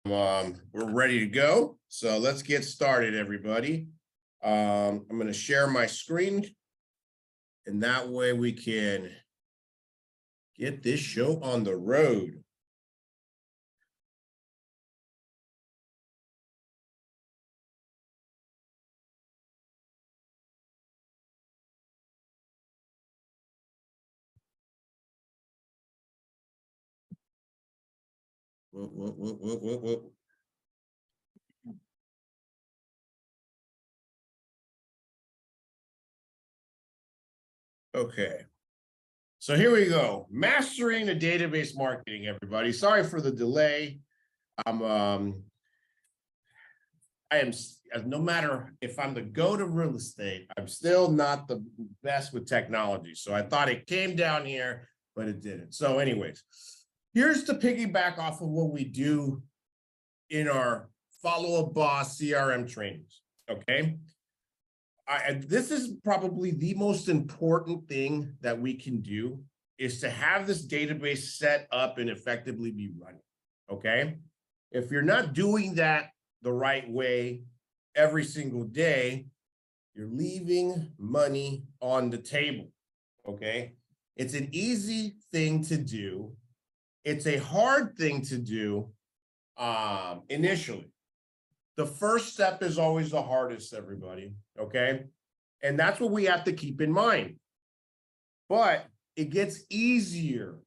We're ready to go. So let's get started, everybody. I'm going to share my screen, and that way we can get this show on the road. Okay. So here we go. Mastering the database marketing, everybody. Sorry for the delay. I am, no matter if I'm the go to real estate, I'm still not the best with technology. So I thought it came down here, but it didn't. So anyways, here's to piggyback off of what we do in our Follow a Boss CRM trainings, okay? This is probably the most important thing that we can do is to have this database set up and effectively be running, okay? If you're not doing that the right way every single day, you're leaving money on the table, okay? It's an easy thing to do. It's a hard thing to do initially. The first step is always the hardest, everybody, okay? And that's what we have to keep in mind. But it gets easier,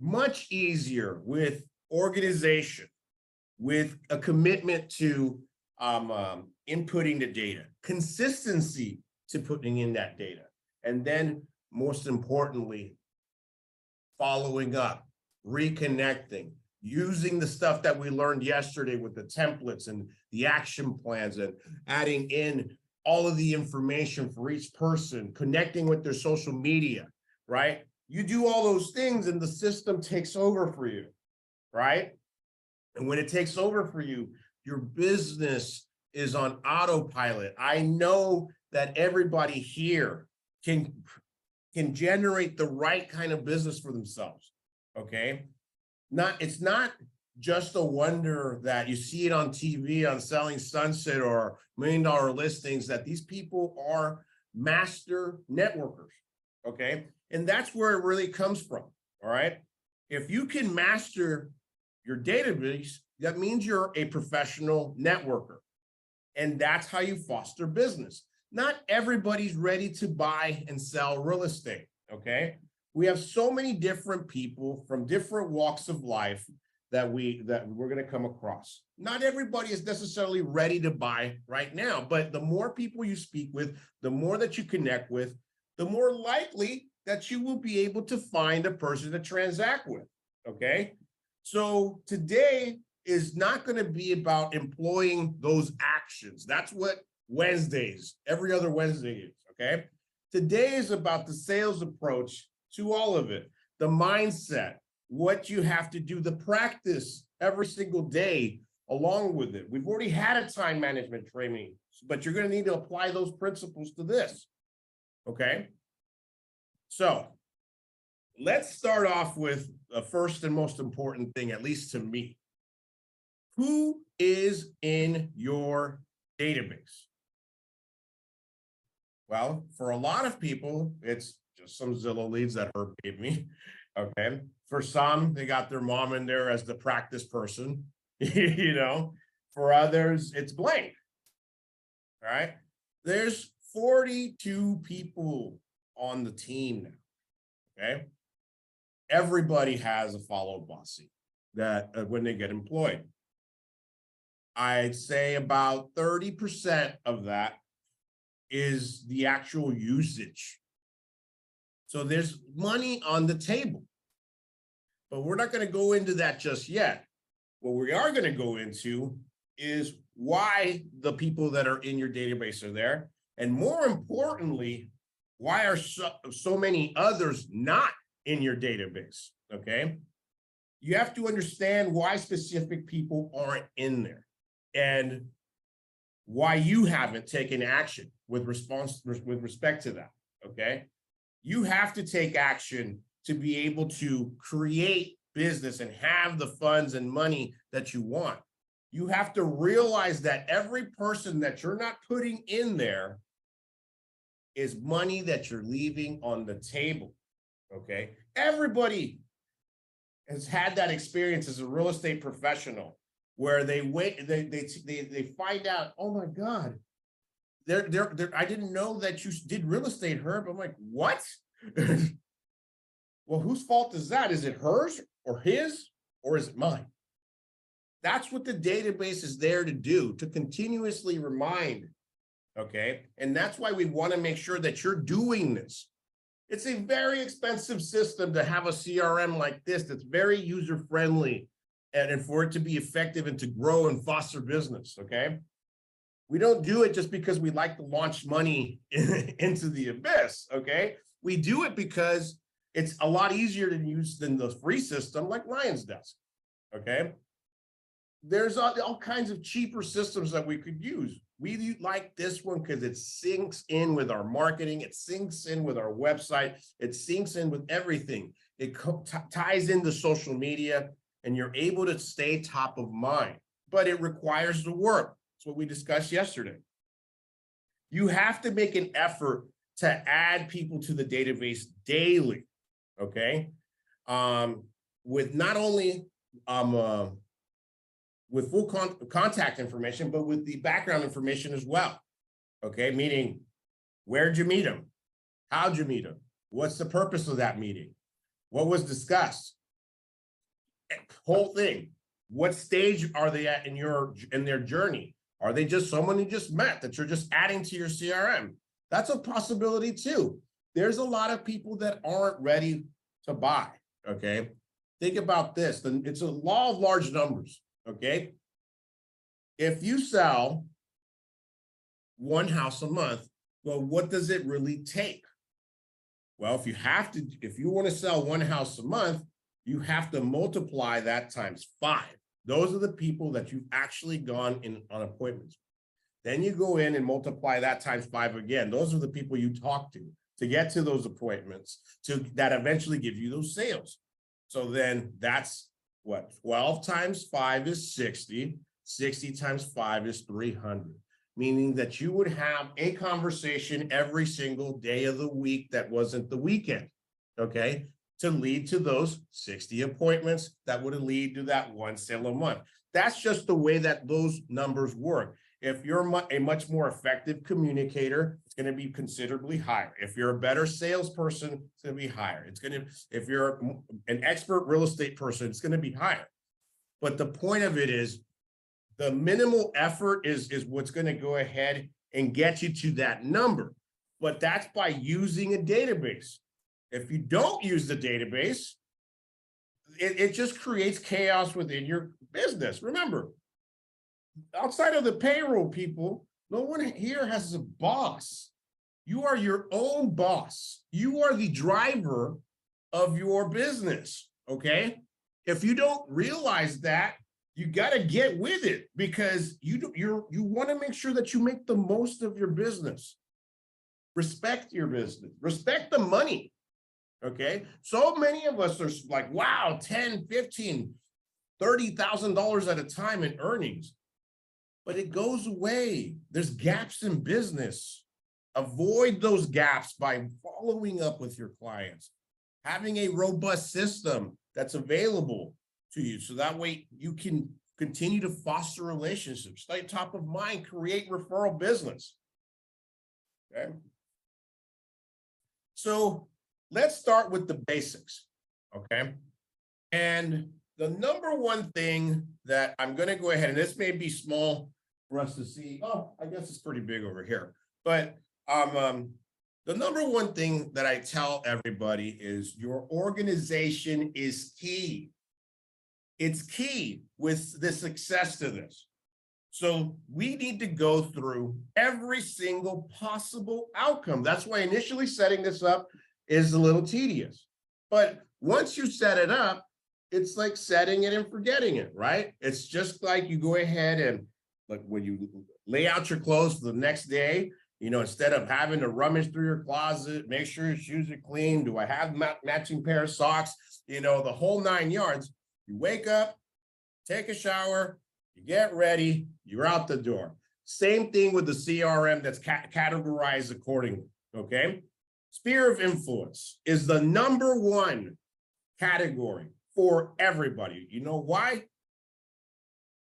much easier with organization, with a commitment to inputting the data, consistency to putting in that data, and then most importantly, following up, reconnecting, using the stuff that we learned yesterday with the templates and the action plans and adding in all of the information for each person, connecting with their social media, right? You do all those things and the system takes over for you, right? And when it takes over for you, your business is on autopilot. I know that everybody here can generate the right kind of business for themselves, okay? It's not just a wonder that you see it on TV on Selling Sunset or $1 Million Listings, that these people are master networkers, okay? And that's where it really comes from, all right? If you can master your database, that means you're a professional networker. And that's how you foster business. Not everybody's ready to buy and sell real estate, okay? We have so many different people from different walks of life that we're going to come across. Not everybody is necessarily ready to buy right now, but the more people you speak with, the more that you connect with, the more likely that you will be able to find a person to transact with, okay? So today is not going to be about employing those actions. That's what Wednesdays, every other Wednesday is, okay? Today is about the sales approach to all of it, the mindset, what you have to do, the practice every single day along with it. We've already had a time management training, but you're going to need to apply those principles to this, okay? So let's start off with the first and most important thing, at least to me. Who is in your database? Well, for a lot of people, it's just some Zillow leads that Herb gave me, okay? For some, they got their mom in there as the practice person, you know? For others, it's blank, all right? There's 42 people on the team now, okay? Everybody has a Follow Bossy that when they get employed. I'd say about 30% of that is the actual usage. So there's money on the table, but we're not going to go into that just yet. What we are going to go into is why the people that are in your database are there. And more importantly, why are so many others not in your database, okay? You have to understand why specific people aren't in there and why you haven't taken action with respect to that, okay? You have to take action to be able to create business and have the funds and money that you want. You have to realize that every person that you're not putting in there is money that you're leaving on the table, okay? Everybody has had that experience as a real estate professional where they find out, oh my God, I didn't know that you did real estate, Herb. I'm like, what? Well, whose fault is that? Is it hers or his, or is it mine? That's what the database is there to do, to continuously remind, okay? And that's why we want to make sure that you're doing this. It's a very expensive system to have a CRM like this that's very user-friendly and for it to be effective and to grow and foster business, okay? We don't do it just because we like to launch money into the abyss, okay? We do it because it's a lot easier to use than the free system like Ryan's Desk, okay? There's all kinds of cheaper systems that we could use. We like this one because it syncs in with our marketing. It syncs in with our website. It syncs in with everything. It ties into social media, and you're able to stay top of mind, but it requires the work. That's what we discussed yesterday. You have to make an effort to add people to the database daily, okay? With not only with full contact information, but with the background information as well, okay? Meaning, where'd you meet them? How'd you meet them? What's the purpose of that meeting? What was discussed? Whole thing. What stage are they at in their journey? Are they just someone you just met that you're just adding to your CRM? That's a possibility too. There's a lot of people that aren't ready to buy, okay? Think about this. It's a law of large numbers, okay? If you sell one house a month, well, what does it really take? Well, if you want to sell one house a month, you have to multiply that times 5. Those are the people that you've actually gone in on appointments. Then you go in and multiply that times 5 again. Those are the people you talk to get to those appointments, that eventually give you those sales. So then that's what? 12 times 5 is 60. 60 times 5 is 300. Meaning that you would have a conversation every single day of the week that wasn't the weekend, okay? To lead to those 60 appointments that would lead to that one sale a month. That's just the way that those numbers work. If you're a much more effective communicator, it's going to be considerably higher. If you're a better salesperson, it's going to be higher. If you're an expert real estate person, it's going to be higher. But the point of it is, the minimal effort is what's going to go ahead and get you to that number. But that's by using a database. If you don't use the database, it just creates chaos within your business. Remember, outside of the payroll people, no one here has a boss. You are your own boss. You are the driver of your business, okay? If you don't realize that, you got to get with it, because you want to make sure that you make the most of your business. Respect your business. Respect the money. Okay. So many of us are like, wow, 10, 15, $30,000 at a time in earnings, but it goes away. There's gaps in business. Avoid those gaps by following up with your clients, having a robust system that's available to you. So that way you can continue to foster relationships, stay top of mind, create referral business. Okay. So let's start with the basics, okay? And the number one thing that I'm going to go ahead, and this may be small for us to see. Oh, I guess it's pretty big over here. But the number one thing that I tell everybody is your organization is key. It's key with the success to this. So we need to go through every single possible outcome. That's why initially setting this up is a little tedious. But once you set it up, it's like setting it and forgetting it, right? It's just like you go ahead and, like, when you lay out your clothes for the next day, you know, instead of having to rummage through your closet, make sure your shoes are clean. Do I have matching pair of socks? You know, the whole 9 yards. You wake up, take a shower, You get ready, you're out the door. Same thing with the CRM that's categorized accordingly, okay? Sphere of influence is the #1 category for everybody. You know why?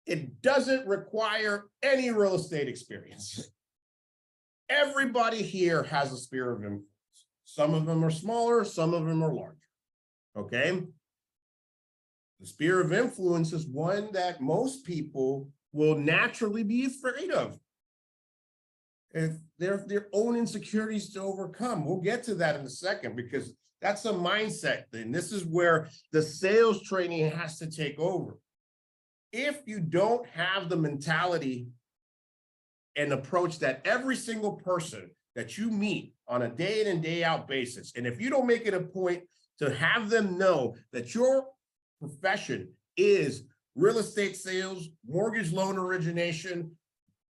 It doesn't require any real estate experience. Everybody here has a sphere of influence. Some of them are smaller, some of them are larger, okay? The sphere of influence is one that most people will naturally be afraid of. If they're their own insecurities to overcome. We'll get to that in a second because that's a mindset thing. This is where the sales training has to take over. If you don't have the mentality and approach that every single person that you meet on a day in and day out basis, and if you don't make it a point to have them know that your profession is real estate sales, mortgage loan origination,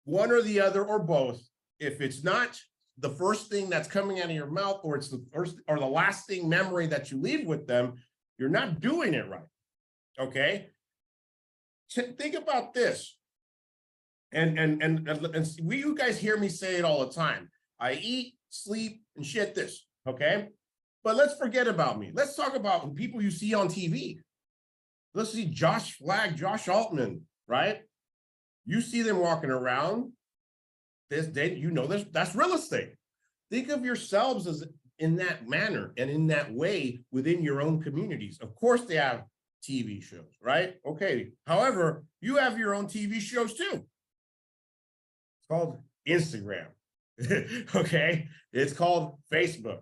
one or the other or both, if it's not the first thing that's coming out of your mouth, or it's the first or the last thing memory that you leave with them, you're not doing it right, okay? Think about this. And you guys hear me say it all the time. I eat, sleep, and shit this, okay? But let's forget about me. Let's talk about people you see on TV. Let's see Josh Flagg, Josh Altman, right? You see them walking around. That's real estate. Think of yourselves as in that manner and in that way within your own communities. Of course, they have TV shows, right? Okay. However, you have your own TV shows too. It's called Instagram. Okay. It's called Facebook.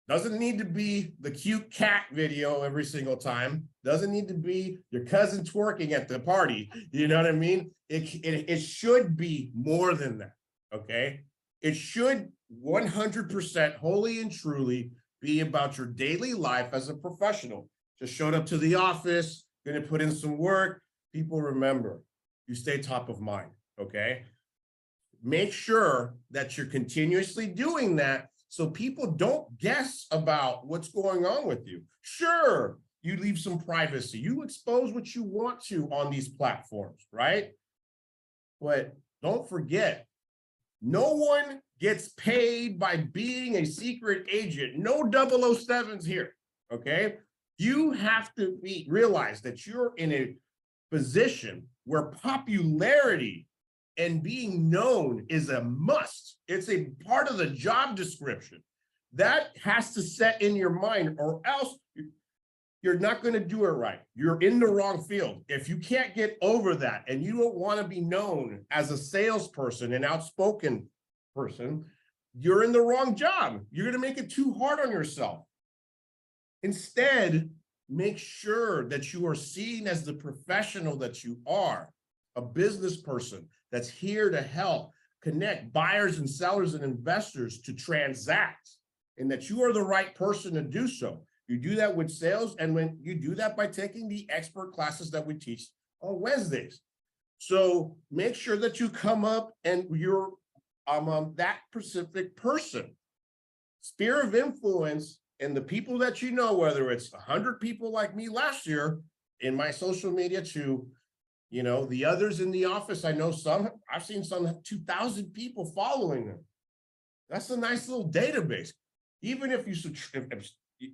Doesn't need to be the cute cat video every single time. Doesn't need to be your cousin twerking at the party. You know what I mean? It should be more than that, okay? It should 100% wholly and truly be about your daily life as a professional. Just showed up to the office, gonna put in some work. People remember, you stay top of mind, okay? Make sure that you're continuously doing that so people don't guess about what's going on with you. Sure, you leave some privacy. You expose what you want to on these platforms, right? But don't forget, no one gets paid by being a secret agent. No 007s here, okay? You have to realize that you're in a position where popularity and being known is a must. It's a part of the job description. That has to set in your mind, or else you're not going to do it right. You're in the wrong field. If you can't get over that and you don't want to be known as a salesperson, an outspoken person, you're in the wrong job. You're going to make it too hard on yourself. Instead, make sure that you are seen as the professional that you are, a business person that's here to help connect buyers and sellers and investors to transact, and that you are the right person to do so. You do that with sales, and when you do that by taking the expert classes that we teach on Wednesdays. So make sure that you come up and you're that specific person. Sphere of influence, and the people that you know, whether it's 100 people like me last year in my social media to, you know, the others in the office. I know some, I've seen some 2,000 people following them. That's a nice little database. Even if you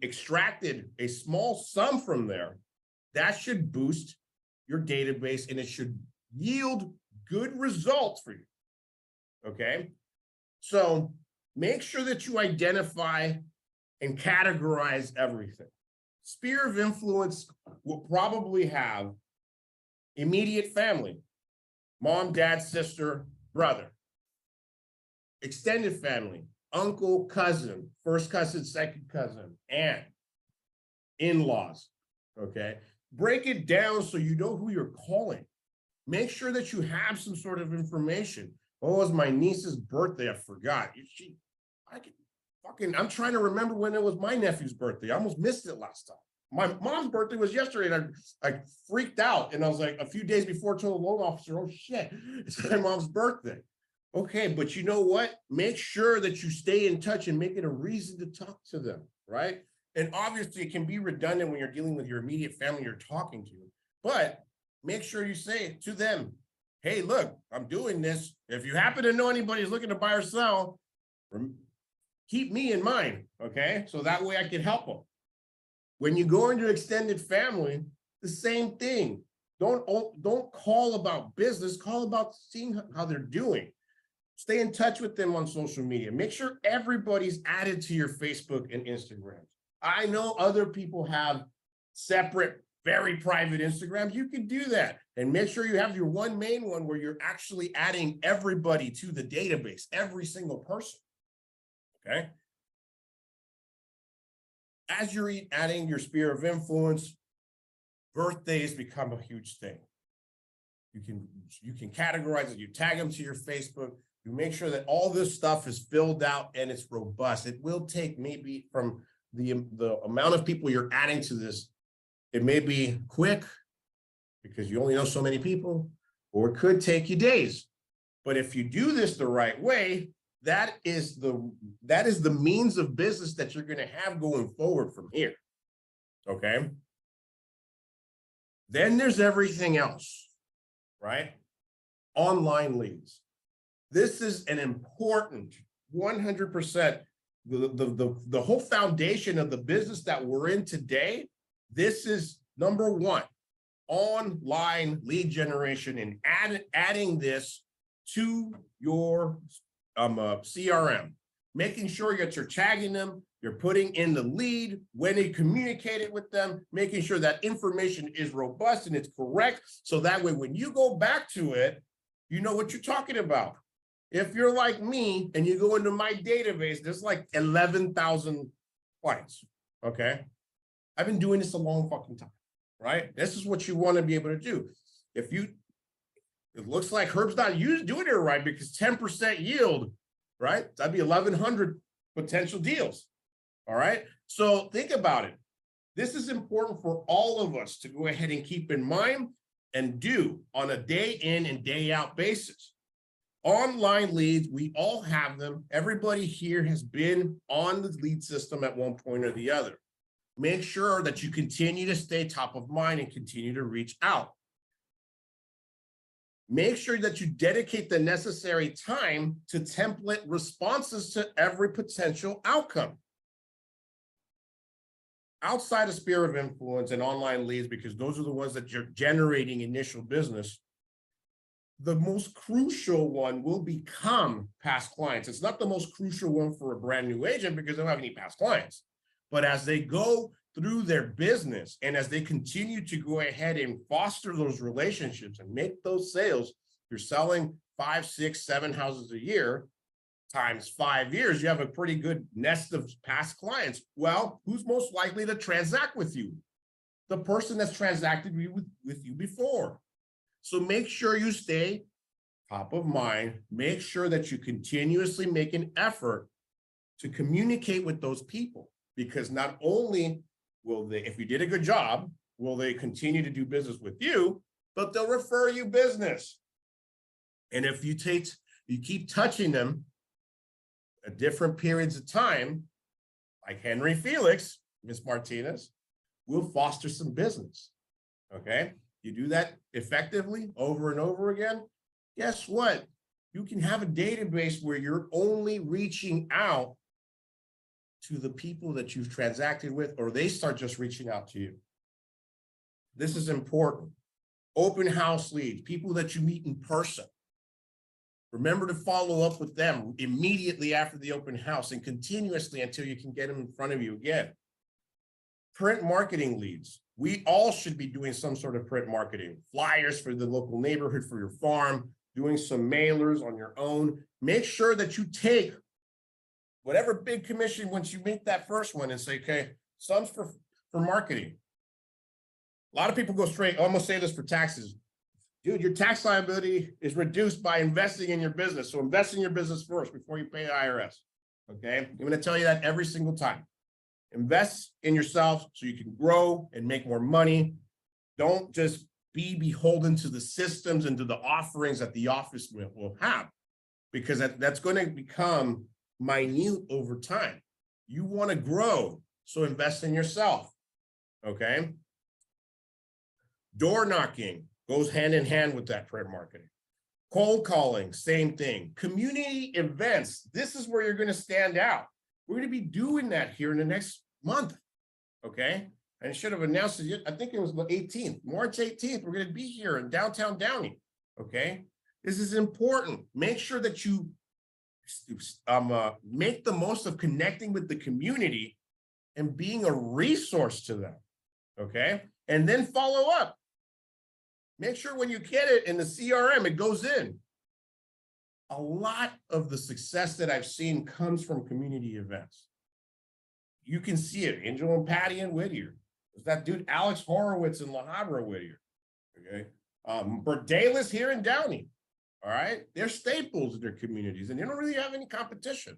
extracted a small sum from there, that should boost your database and it should yield good results for you. Okay, so make sure that you identify and categorize everything. Sphere of influence will probably have immediate family, mom, dad, sister, brother. Extended family, uncle, cousin, first cousin, second cousin, aunt, in-laws, okay? Break it down so you know who you're calling. Make sure that you have some sort of information. Oh, it was my niece's birthday, I forgot. I'm trying to remember when it was my nephew's birthday. I almost missed it last time. My mom's birthday was yesterday, and I freaked out, and I was like, a few days before, told the loan officer, oh shit, it's my mom's birthday. Okay, but you know what? Make sure that you stay in touch and make it a reason to talk to them, right? And obviously it can be redundant when you're dealing with your immediate family you're talking to, but make sure you say to them, hey, look, I'm doing this. If you happen to know anybody who's looking to buy or sell, keep me in mind, okay? So that way I can help them. When you go into extended family, the same thing. Don't call about business, call about seeing how they're doing. Stay in touch with them on social media. Make sure everybody's added to your Facebook and Instagram. I know other people have separate, very private Instagrams. You can do that. And make sure you have your one main one where you're actually adding everybody to the database, every single person, okay? As you're adding your sphere of influence, birthdays become a huge thing. You can categorize it, you tag them to your Facebook, you make sure that all this stuff is filled out and it's robust. It will take maybe from the amount of people you're adding to this, it may be quick because you only know so many people, or it could take you days. But if you do this the right way, that is the means of business that you're going to have going forward from here. Okay. Then there's everything else, right? Online leads. This is an important 100%, the whole foundation of the business that we're in today. This is number one, online lead generation, and adding this to your CRM, making sure that you're tagging them, you're putting in the lead when you communicate it with them, making sure that information is robust and it's correct. So that way, when you go back to it, you know what you're talking about. If you're like me and you go into my database, there's like 11,000 clients, okay? I've been doing this a long fucking time, right? This is what you want to be able to do. It looks like Herb's not doing it right because 10% yield, right? That'd be 1,100 potential deals, all right? So think about it. This is important for all of us to go ahead and keep in mind and do on a day in and day out basis. Online leads, we all have them. Everybody here has been on the lead system at one point or the other. Make sure that you continue to stay top of mind and continue to reach out. Make sure that you dedicate the necessary time to template responses to every potential outcome. Outside of sphere of influence and online leads, because those are the ones that you're generating initial business, the most crucial one will become past clients. It's not the most crucial one for a brand new agent because they don't have any past clients. But as they go through their business and as they continue to go ahead and foster those relationships and make those sales, you're selling 5, 6, 7 houses a year times 5 years, you have a pretty good nest of past clients. Well, who's most likely to transact with you? The person that's transacted with you before. So make sure you stay top of mind. Make sure that you continuously make an effort to communicate with those people, because not only will they, if you did a good job, will they continue to do business with you, but they'll refer you business. And if you keep touching them at different periods of time, like Henry Felix, Miss Martinez, will foster some business. Okay. You do that effectively over and over again, guess what? You can have a database where you're only reaching out to the people that you've transacted with, or they start just reaching out to you. This is important. Open house leads, people that you meet in person. Remember to follow up with them immediately after the open house and continuously until you can get them in front of you again. Print marketing leads. We all should be doing some sort of print marketing, flyers for the local neighborhood, for your farm, doing some mailers on your own. Make sure that you take whatever big commission once you make that first one and say, okay, some's for marketing. A lot of people go straight, I'm gonna say this for taxes. Dude, your tax liability is reduced by investing in your business. So invest in your business first before you pay the IRS, okay? I'm gonna tell you that every single time. Invest in yourself so you can grow and make more money. Don't just be beholden to the systems and to the offerings that the office will have, because that's going to become minute over time. You want to grow, so invest in yourself, okay? Door knocking. Goes hand in hand with that print marketing. Cold calling, same thing. Community events, this is where you're going to stand out. We're going to be doing that here in the next month, okay? And I should have announced it, I think it was the 18th, March 18th, we're going to be here in downtown Downey, okay? This is important. Make sure that you make the most of connecting with the community and being a resource to them, okay? And then follow up. Make sure when you get it in the CRM, it goes in. A lot of the success that I've seen comes from community events. You can see it, Angel and Patty in Whittier. There's that dude, Alex Horowitz in La Habra, Whittier, okay? Berdalis here in Downey, all right? They're staples in their communities and they don't really have any competition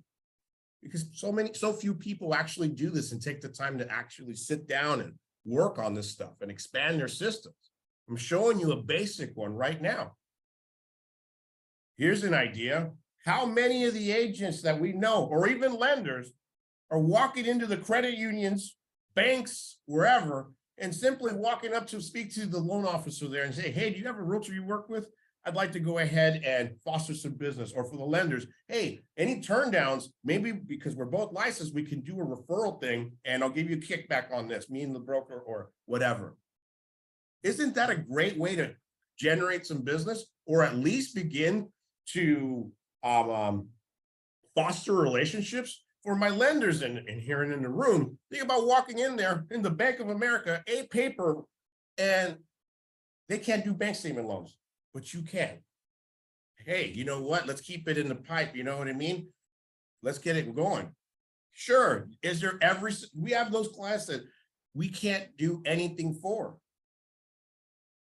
because so few people actually do this and take the time to actually sit down and work on this stuff and expand their systems. I'm showing you a basic one right now. Here's an idea. How many of the agents that we know, or even lenders, are walking into the credit unions, banks, wherever, and simply walking up to speak to the loan officer there and say, hey, do you have a realtor you work with? I'd like to go ahead and foster some business. Or for the lenders, hey, any turndowns, maybe because we're both licensed, we can do a referral thing and I'll give you a kickback on this, me and the broker or whatever. Isn't that a great way to generate some business or at least begin to foster relationships? For my lenders in here and in the room, think about walking in there in the Bank of America, a paper, and they can't do bank statement loans, but you can. Hey, you know what? Let's keep it in the pipe. You know what I mean? Let's get it going. Sure. Is there we have those clients that we can't do anything for.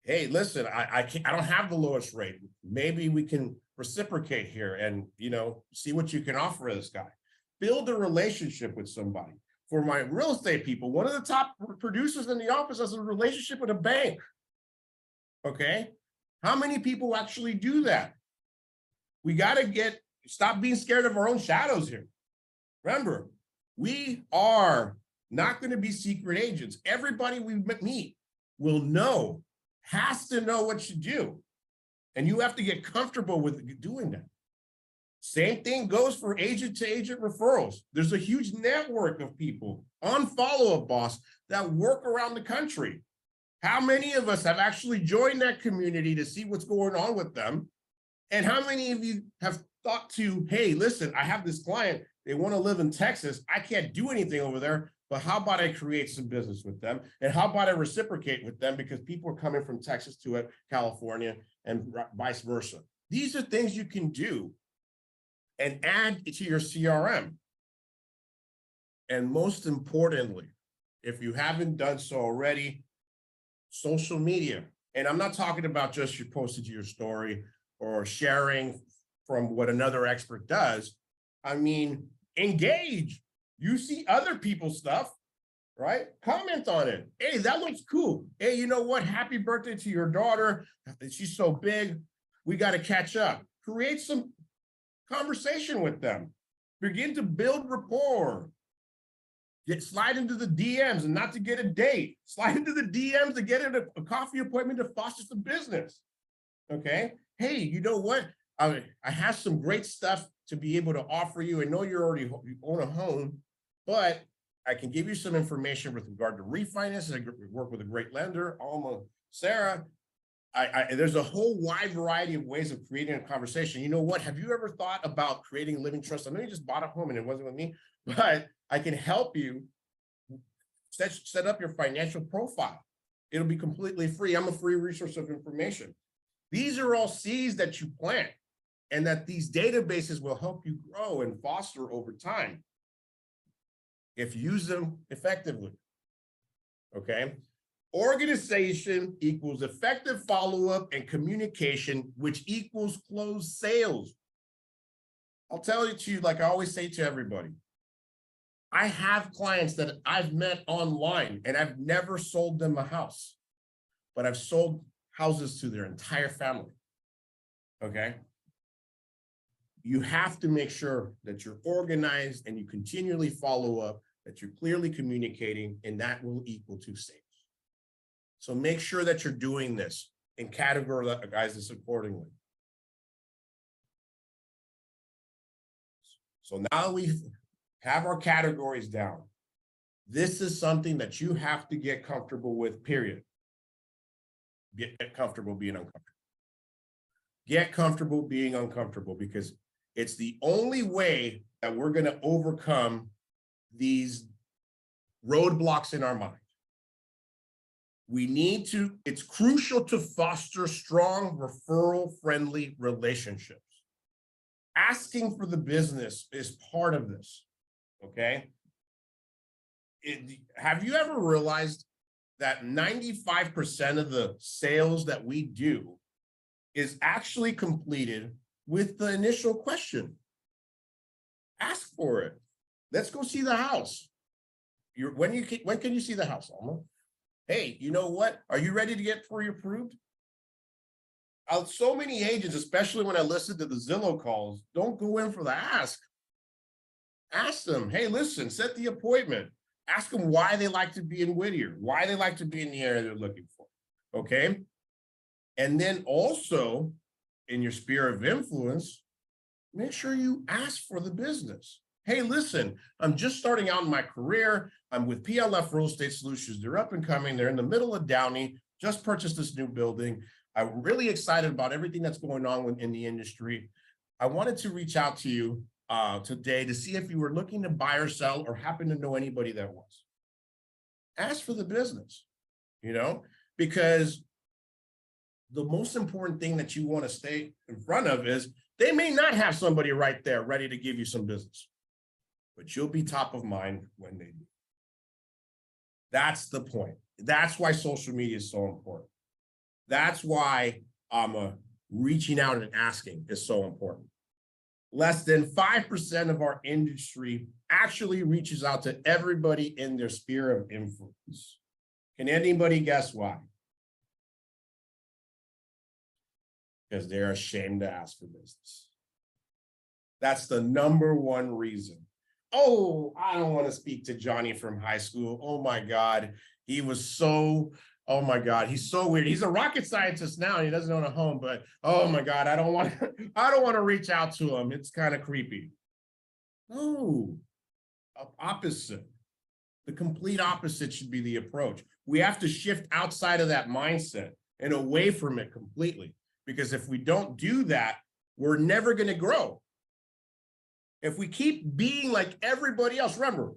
Hey, listen, I don't have the lowest rate. Maybe we can reciprocate here and, you know, see what you can offer this guy. Build a relationship with somebody. For my real estate people, one of the top producers in the office has a relationship with a bank. Okay. How many people actually do that? We got to stop being scared of our own shadows here. Remember, we are not going to be secret agents. Everybody we meet will know, has to know what you do. And you have to get comfortable with doing that. Same thing goes for agent-to-agent referrals. There's a huge network of people on Follow Up Boss that work around the country. How many of us have actually joined that community to see what's going on with them? And how many of you have thought to, hey, listen, I have this client, they want to live in Texas. I can't do anything over there, but how about I create some business with them? And how about I reciprocate with them because people are coming from Texas to California and vice versa. These are things you can do and add to your CRM. And most importantly, if you haven't done so already, social media. And I'm not talking about just you posted to your story or sharing from what another expert does. I mean, engage. You see other people's stuff, right? Comment on it. Hey, that looks cool. Hey, you know what? Happy birthday to your daughter. She's so big. We got to catch up. Create some conversation with them. Begin to build rapport. Slide into the DMs and not to get a date. Slide into the DMs to get a coffee appointment to foster some business. Okay. Hey, you know what? I have some great stuff to be able to offer you. I know you own a home, but I can give you some information with regard to refinance. I work with a great lender, Alma Sarah. There's a whole wide variety of ways of creating a conversation. You know what? Have you ever thought about creating a living trust? I know you just bought a home and it wasn't with me, but I can help you set up your financial profile. It'll be completely free. I'm a free resource of information. These are all seeds that you plant and that these databases will help you grow and foster over time if you use them effectively. Okay. Organization equals effective follow-up and communication, which equals closed sales. I'll tell it to you, like I always say to everybody, I have clients that I've met online and I've never sold them a house, but I've sold houses to their entire family. Okay. You have to make sure that you're organized and you continually follow up, that you're clearly communicating, and that will equal to sales. So make sure that you're doing this. and categorize this accordingly. So now we have our categories down. This is something that you have to get comfortable with, period. Get comfortable being uncomfortable. Get comfortable being uncomfortable, because it's the only way that we're going to overcome these roadblocks in our mind. We need to, it's crucial to foster strong referral-friendly relationships. Asking for the business is part of this, okay? Have you ever realized that 95% of the sales that we do is actually completed with the initial question? Ask for it. Let's go see the house. When can you see the house, Alma? Hey, you know what? Are you ready to get pre-approved? So many agents, especially when I listen to the Zillow calls, don't go in for the ask. Ask them, hey, listen, set the appointment. Ask them why they like to be in Whittier, why they like to be in the area they're looking for, okay? And then also, in your sphere of influence, make sure you ask for the business. Hey, listen, I'm just starting out in my career. I'm with PLF Real Estate Solutions. They're up and coming. They're in the middle of Downey, just purchased this new building. I'm really excited about everything that's going on in the industry. I wanted to reach out to you today to see if you were looking to buy or sell or happen to know anybody that was. Ask for the business, you know, because the most important thing that you want to stay in front of is they may not have somebody right there ready to give you some business, but you'll be top of mind when they do. That's the point. That's why social media is so important. That's why reaching out and asking is so important. Less than 5% of our industry actually reaches out to everybody in their sphere of influence. Can anybody guess why? Because they're ashamed to ask for business. That's the number one reason. Oh, I don't want to speak to Johnny from high school. Oh my God, he was so, oh my God, he's so weird. He's a rocket scientist now and he doesn't own a home, but oh my God, I don't want to reach out to him. It's kind of creepy. No, opposite. The complete opposite should be the approach. We have to shift outside of that mindset and away from it completely. Because if we don't do that, we're never going to grow. If we keep being like everybody else, remember,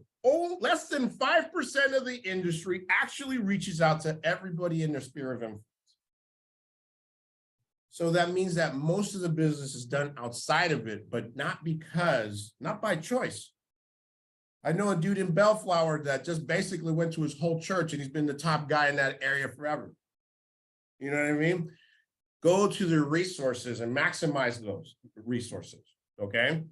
less than 5% of the industry actually reaches out to everybody in their sphere of influence. So that means that most of the business is done outside of it, but not by choice. I know a dude in Bellflower that just basically went to his whole church and he's been the top guy in that area forever. You know what I mean? Go to the resources and maximize those resources, okay?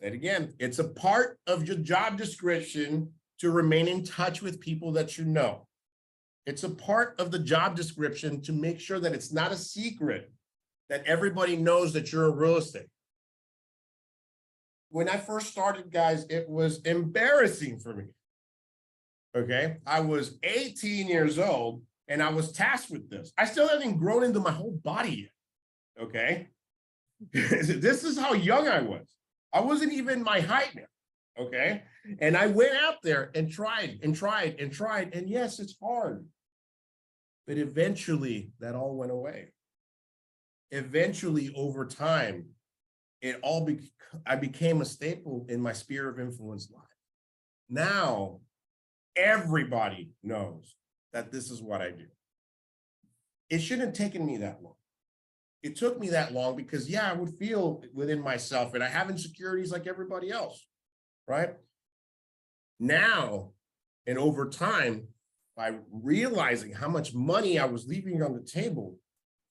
Say it again. It's a part of your job description to remain in touch with people that you know. It's a part of the job description to make sure that it's not a secret, that everybody knows that you're in real estate. When I first started, guys, it was embarrassing for me, okay? I was 18 years old and I was tasked with this. I still haven't grown into my whole body yet, okay? This is how young I was. I wasn't even my height now, okay? And I went out there and tried, and yes, it's hard. But eventually, that all went away. Eventually, over time, I became a staple in my sphere of influence life. Now, everybody knows that this is what I do. It shouldn't have taken me that long. It took me that long because, yeah, I would feel within myself and I have insecurities like everybody else, right? Now, and over time, by realizing how much money I was leaving on the table,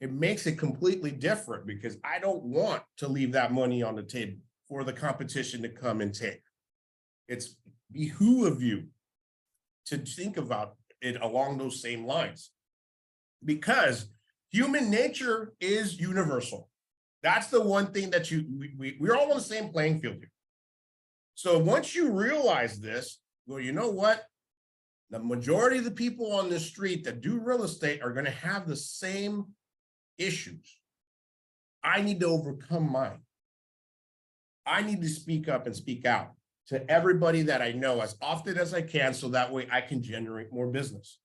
it makes it completely different because I don't want to leave that money on the table for the competition to come and take. It's behoove of you to think about it along those same lines, because human nature is universal. That's the one thing that we're all on the same playing field here. So once you realize this, well, you know what? The majority of the people on the street that do real estate are going to have the same issues. I need to overcome mine. I need to speak up and speak out to everybody that I know as often as I can, so that way I can generate more business.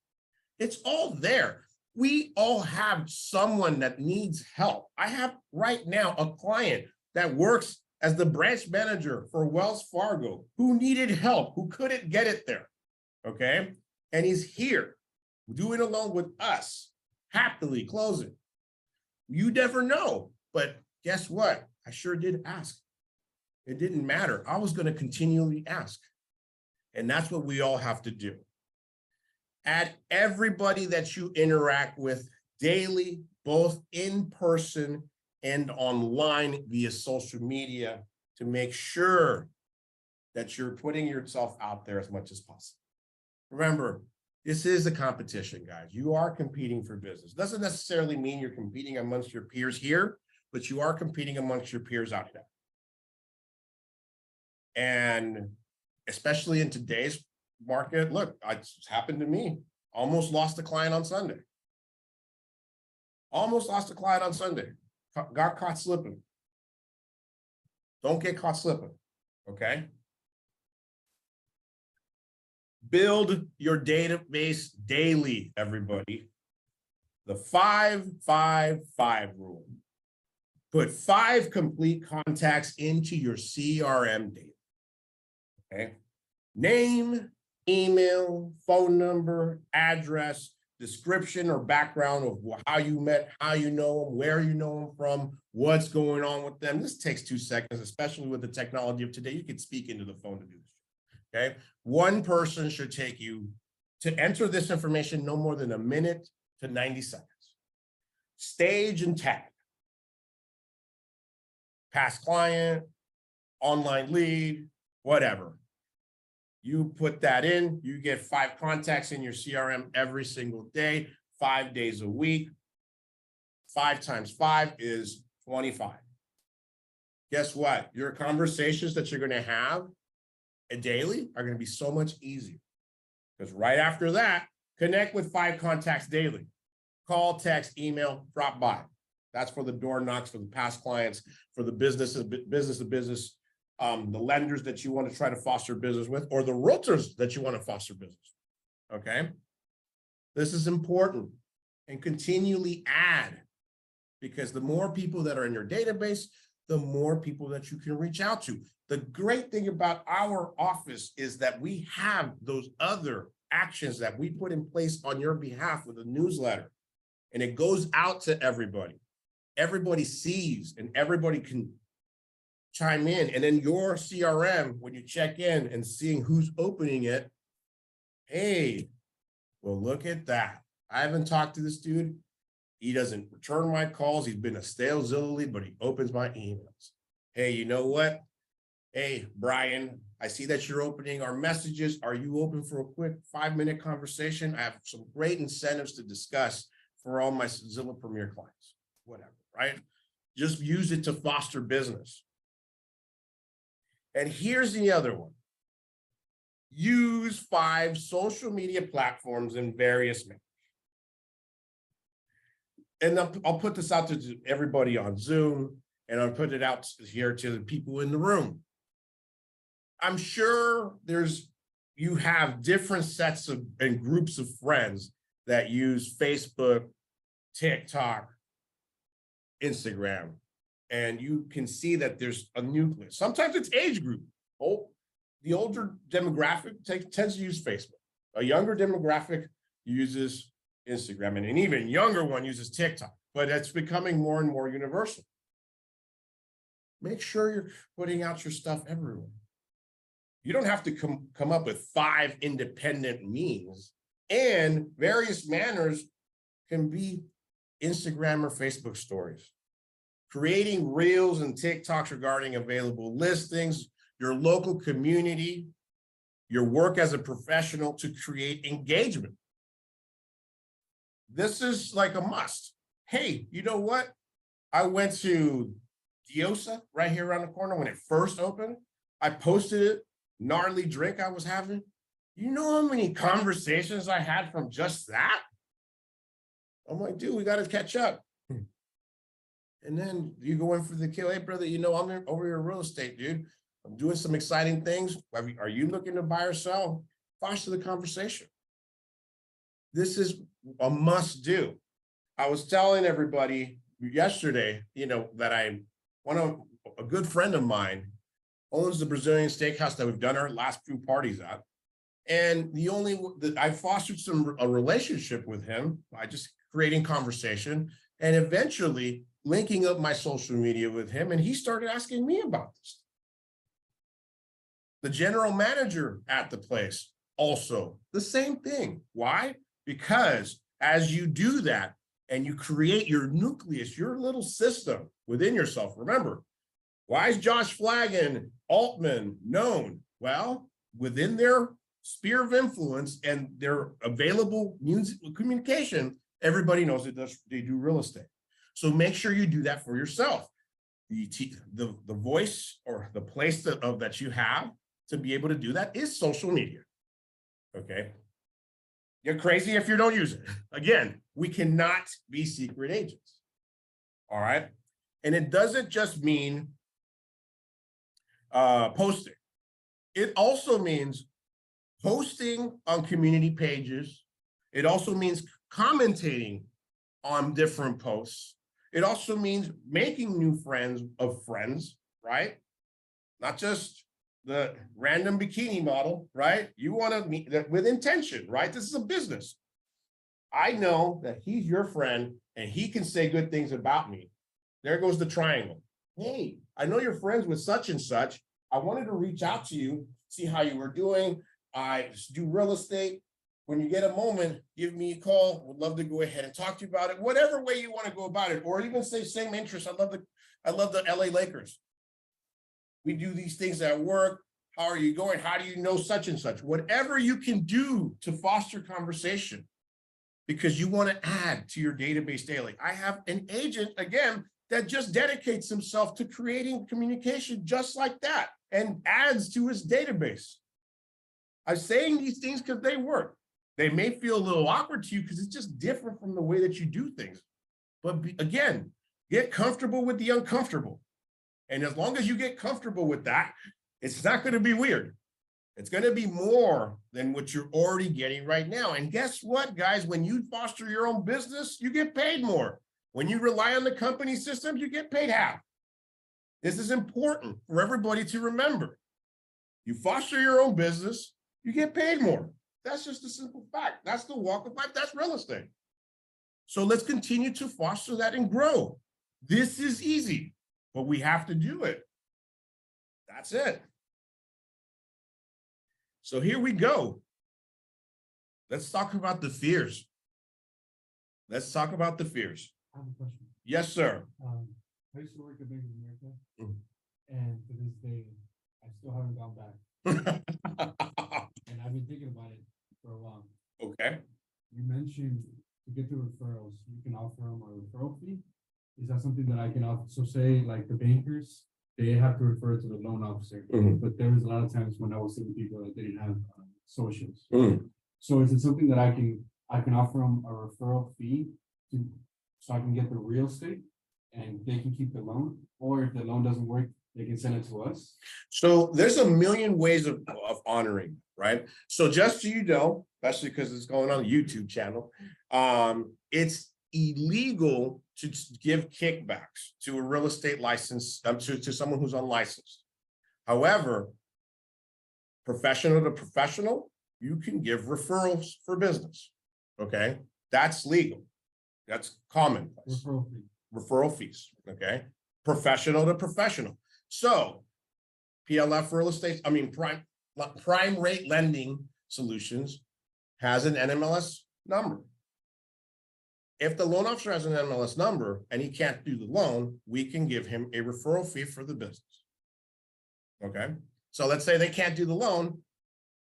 It's all there. We all have someone that needs help. I have right now a client that works as the branch manager for Wells Fargo who needed help, who couldn't get it there, okay? And he's here doing a loan with us, happily closing. You never know, but guess what? I sure did ask. It didn't matter. I was going to continually ask. And that's what we all have to do. Add everybody that you interact with daily, both in person and online via social media, to make sure that you're putting yourself out there as much as possible. Remember, this is a competition, guys. You are competing for business. Doesn't necessarily mean you're competing amongst your peers here, but you are competing amongst your peers out there. And especially in today's market, look, it's happened to me. Almost lost a client on Sunday. Almost lost a client on Sunday. Got caught slipping. Don't get caught slipping, okay? Build your database daily, everybody. The 5-5-5 rule. Put 5 complete contacts into your CRM data. Okay. Name, email, phone number, address, description or background of how you met, how you know them, where you know them from, what's going on with them. This takes 2 seconds, especially with the technology of today. You can speak into the phone to do this. Okay. One person should take you to enter this information no more than a minute to 90 seconds. Stage and tag. Past client, online lead, whatever. You put that in, you get 5 contacts in your CRM every single day, 5 days a week. 5 times 5 is 25. Guess what? Your conversations that you're going to have daily are going to be so much easier. Because right after that, connect with 5 contacts daily. Call, text, email, drop by. That's for the door knocks, for the past clients, for the business to business, the lenders that you want to try to foster business with, or the realtors that you want to foster business. Okay. This is important, and continually add, because the more people that are in your database, the more people that you can reach out to. The great thing about our office is that we have those other actions that we put in place on your behalf with a newsletter, and it goes out to everybody. Everybody sees and everybody can chime in. And then your CRM, when you check in and seeing who's opening it, hey, well, look at that. I haven't talked to this dude. He doesn't return my calls. He's been a stale Zillow lead, but he opens my emails. Hey, you know what? Hey, Brian, I see that you're opening our messages. Are you open for a quick 5-minute conversation? I have some great incentives to discuss for all my Zillow Premier clients, whatever, right? Just use it to foster business. And here's the other one. Use 5 social media platforms in various manners. And I'll put this out to everybody on Zoom, and I'll put it out here to the people in the room. I'm sure you have different sets of and groups of friends that use Facebook, TikTok, Instagram, and you can see that there's a nucleus. Sometimes it's age group. Oh, the older demographic tends to use Facebook. A younger demographic uses Instagram, and an even younger one uses TikTok, but it's becoming more and more universal. Make sure you're putting out your stuff everywhere. You don't have to come up with 5 independent means, and various manners can be Instagram or Facebook stories. Creating reels and TikToks regarding available listings, your local community, your work as a professional to create engagement. This is like a must. Hey, you know what? I went to Diosa right here around the corner when it first opened. I posted it, gnarly drink I was having. You know how many conversations I had from just that? I'm like, dude, we got to catch up. And then you go in for the kill. Hey, brother, you know, I'm over here in real estate, dude. I'm doing some exciting things. Are you looking to buy or sell? Foster the conversation. This is a must do. I was telling everybody yesterday, you know, that a good friend of mine owns the Brazilian steakhouse that we've done our last few parties at. And I fostered a relationship with him by just creating conversation and eventually linking up my social media with him. And he started asking me about this. The general manager at the place also the same thing. Why? Because as you do that and you create your nucleus, your little system within yourself, remember, why is Josh Flagg Altman known? Well, within their sphere of influence and their available means of communication, everybody knows they do real estate. So make sure you do that for yourself. The voice or the place that you have to be able to do that is social media. Okay. You're crazy if you don't use it. Again, we cannot be secret agents. All right. And it doesn't just mean posting. It also means posting on community pages. It also means commentating on different posts. It also means making new friends of friends, right? Not just the random bikini model, right? You want to meet that with intention, right? This is a business. I know that he's your friend and he can say good things about me. There goes the triangle. Hey, I know you're friends with such and such. I wanted to reach out to you, see how you were doing. I do real estate. When you get a moment, give me a call. Would love to go ahead and talk to you about it. Whatever way you want to go about it, or even say same interest. I love the LA Lakers. We do these things at work. How are you going? How do you know such and such? Whatever you can do to foster conversation, because you want to add to your database daily. I have an agent, again, that just dedicates himself to creating communication just like that and adds to his database. I'm saying these things because they work. They may feel a little awkward to you because it's just different from the way that you do things. But again, get comfortable with the uncomfortable. And as long as you get comfortable with that, it's not going to be weird. It's going to be more than what you're already getting right now. And guess what, guys? When you foster your own business, you get paid more. When you rely on the company systems, you get paid half. This is important for everybody to remember. You foster your own business, you get paid more. That's just a simple fact. That's the walk of life. That's real estate. So let's continue to foster that and grow. This is easy, but we have to do it. That's it. So here we go. Let's talk about the fears. Let's talk about the fears. I have a question. Yes, sir. I used to work at Bank of America, and to this day, I still haven't gone back. And I've been thinking about it for a while. Okay. You mentioned to get the referrals, you can offer them a referral fee. Is that something that I can offer? So say like the bankers, they have to refer to the loan officer, but there was a lot of times when I was seeing people that didn't have socials. So is it something that I can offer them a referral fee so I can get the real estate and they can keep the loan, or if the loan doesn't work, they can send it to us? So there's a million ways of honoring, right? So just so you know, especially because it's going on the YouTube channel, it's illegal to give kickbacks to a real estate license, to someone who's unlicensed. However, professional to professional, you can give referrals for business, okay? That's legal. That's commonplace. Referral fees, okay? Professional to professional. So PLF real estate, prime rate lending solutions has an NMLS number. If the loan officer has an NMLS number and he can't do the loan, we can give him a referral fee for the business. Okay. So let's say they can't do the loan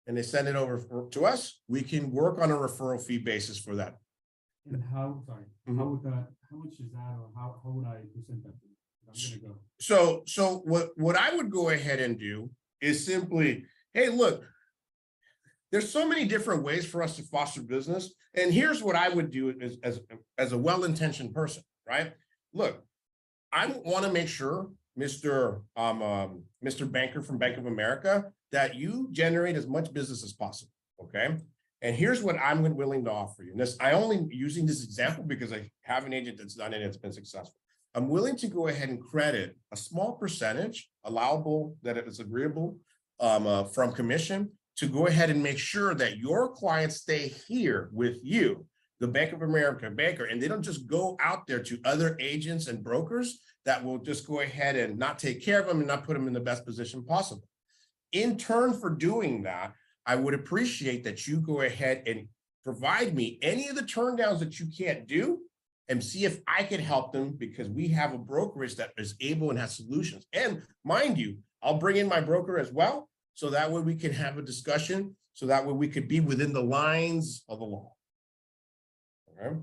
and they send it over to us. We can work on a referral fee basis for that. And how would that, how much is that, or how would I present that? I'm gonna go. So what I would go ahead and do is simply, hey, look, there's so many different ways for us to foster business. And here's what I would do as a well-intentioned person, right? Look, I want to make sure, Mr. Banker from Bank of America, that you generate as much business as possible, okay? And here's what I'm willing to offer you. And this, I only using this example because I have an agent that's done it and it's been successful. I'm willing to go ahead and credit a small percentage, allowable, that it is agreeable, from commission, to go ahead and make sure that your clients stay here with you, the Bank of America banker, and they don't just go out there to other agents and brokers that will just go ahead and not take care of them and not put them in the best position possible. In turn for doing that, I would appreciate that you go ahead and provide me any of the turn downs that you can't do and see if I can help them, because we have a brokerage that is able and has solutions. And mind you, I'll bring in my broker as well, so that way we can have a discussion, so that way we could be within the lines of the law. Okay?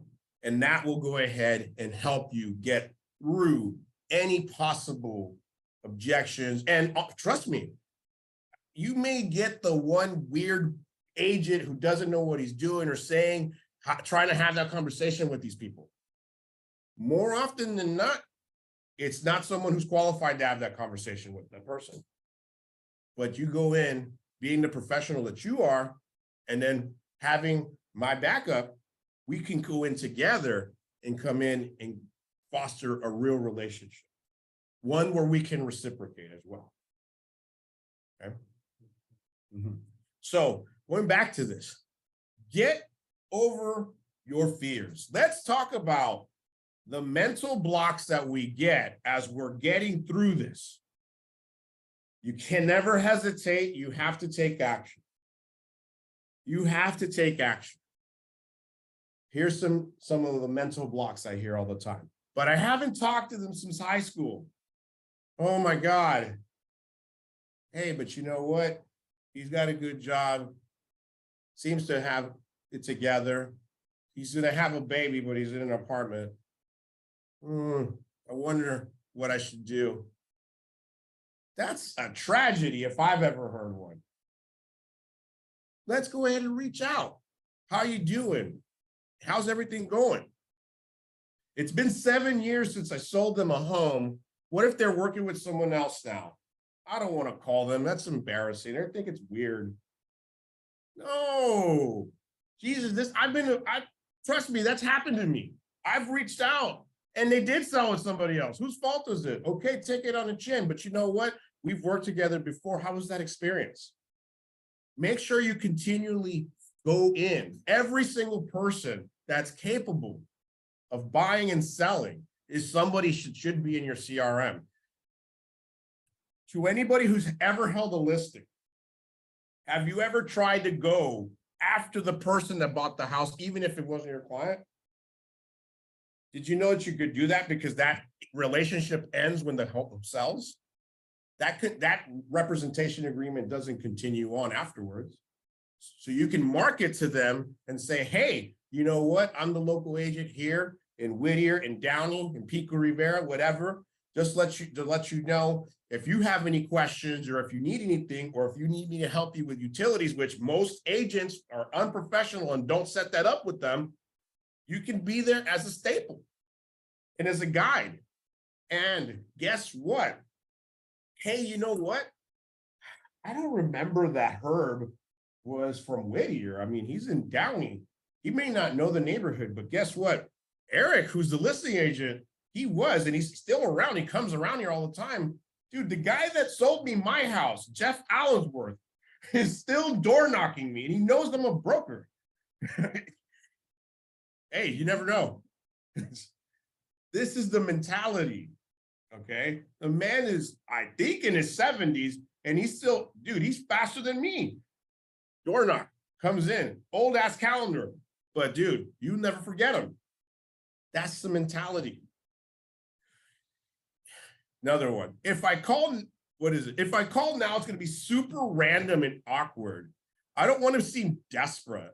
And that will go ahead and help you get through any possible objections. And trust me, you may get the one weird agent who doesn't know what he's doing or saying, trying to have that conversation with these people. More often than not, it's not someone who's qualified to have that conversation with that person. But you go in being the professional that you are, and then having my backup, we can go in together and come in and foster a real relationship. One where we can reciprocate as well. Okay. So going back to this, get over your fears. Let's talk about the mental blocks that we get as we're getting through this. You can never hesitate. You have to take action. You have to take action. Here's some of the mental blocks I hear all the time, but I haven't talked to them since high school. Oh my God. Hey, but you know what? He's got a good job. Seems to have it together. He's going to have a baby, but he's in an apartment. I wonder what I should do. That's a tragedy if I've ever heard one. Let's go ahead and reach out. How you doing? How's everything going? It's been 7 years since I sold them a home. What if they're working with someone else now? I don't want to call them. That's embarrassing. I think it's weird. No, Jesus, trust me, that's happened to me. I've reached out and they did sell with somebody else. Whose fault is it? Okay, take it on the chin. But you know what? We've worked together before. How was that experience? Make sure you continually go in. Every single person that's capable of buying and selling is somebody should be in your CRM. To anybody who's ever held a listing, have you ever tried to go after the person that bought the house, even if it wasn't your client? Did you know that you could do that because that relationship ends when the home sells? That representation agreement doesn't continue on afterwards. So you can market to them and say, hey, you know what? I'm the local agent here in Whittier, in Downey, in Pico Rivera, whatever. Just to let you know, if you have any questions or if you need anything, or if you need me to help you with utilities, which most agents are unprofessional and don't set that up with them, you can be there as a staple and as a guide. And guess what? Hey, you know what? I don't remember that Herb was from Whittier. I mean, he's in Downey. He may not know the neighborhood, but guess what? Eric, who's the listing agent, he was, and he's still around. He comes around here all the time. Dude, the guy that sold me my house, Jeff Allensworth, is still door knocking me, and he knows I'm a broker. Hey, you never know. This is the mentality, okay? The man is, I think, in his 70s, and he's still, dude, he's faster than me. Door knock, comes in, old ass calendar. But dude, you never forget him. That's the mentality. Another one. If I call, what is it? If I call now, it's going to be super random and awkward. I don't want to seem desperate.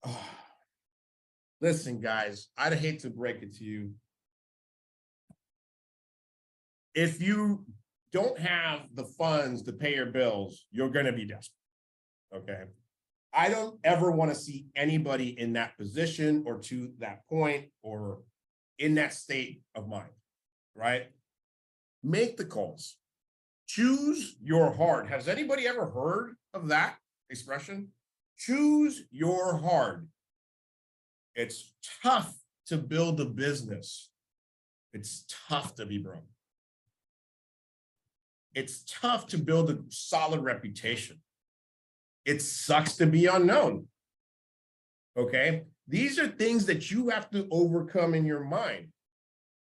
Oh. Listen, guys, I'd hate to break it to you. If you don't have the funds to pay your bills, you're going to be desperate. Okay. I don't ever want to see anybody in that position or to that point or in that state of mind, right? Make the calls. Choose your hard. Has anybody ever heard of that expression? Choose your hard. It's tough to build a business. It's tough to be broke. It's tough to build a solid reputation. It sucks to be unknown. Okay? These are things that you have to overcome in your mind.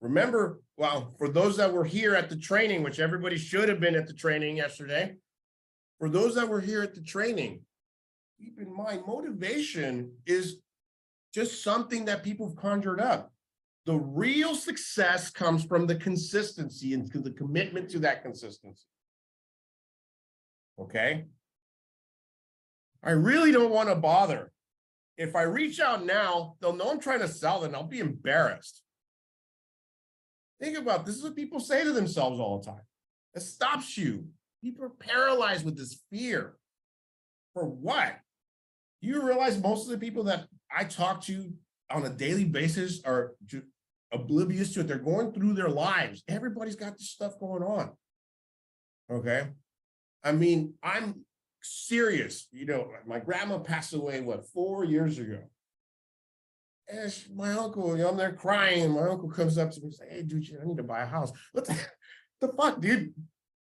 Remember, well, for those that were here at the training, which everybody should have been at the training yesterday, for those that were here at the training, keep in mind, motivation is just something that people have conjured up. The real success comes from the consistency and the commitment to that consistency. Okay? I really don't want to bother. If I reach out now, they'll know I'm trying to sell them. I'll be embarrassed. Think about this. Is what people say to themselves all the time. It stops you. People are paralyzed with this fear. For what? You realize most of the people that I talk to on a daily basis are oblivious to it. They're going through their lives. Everybody's got this stuff going on. Okay. I mean, I'm serious. You know, my grandma passed away, what, 4 years ago. And my uncle, you know, I'm there crying. And my uncle comes up to me and says, hey, dude, I need to buy a house. What the fuck, dude?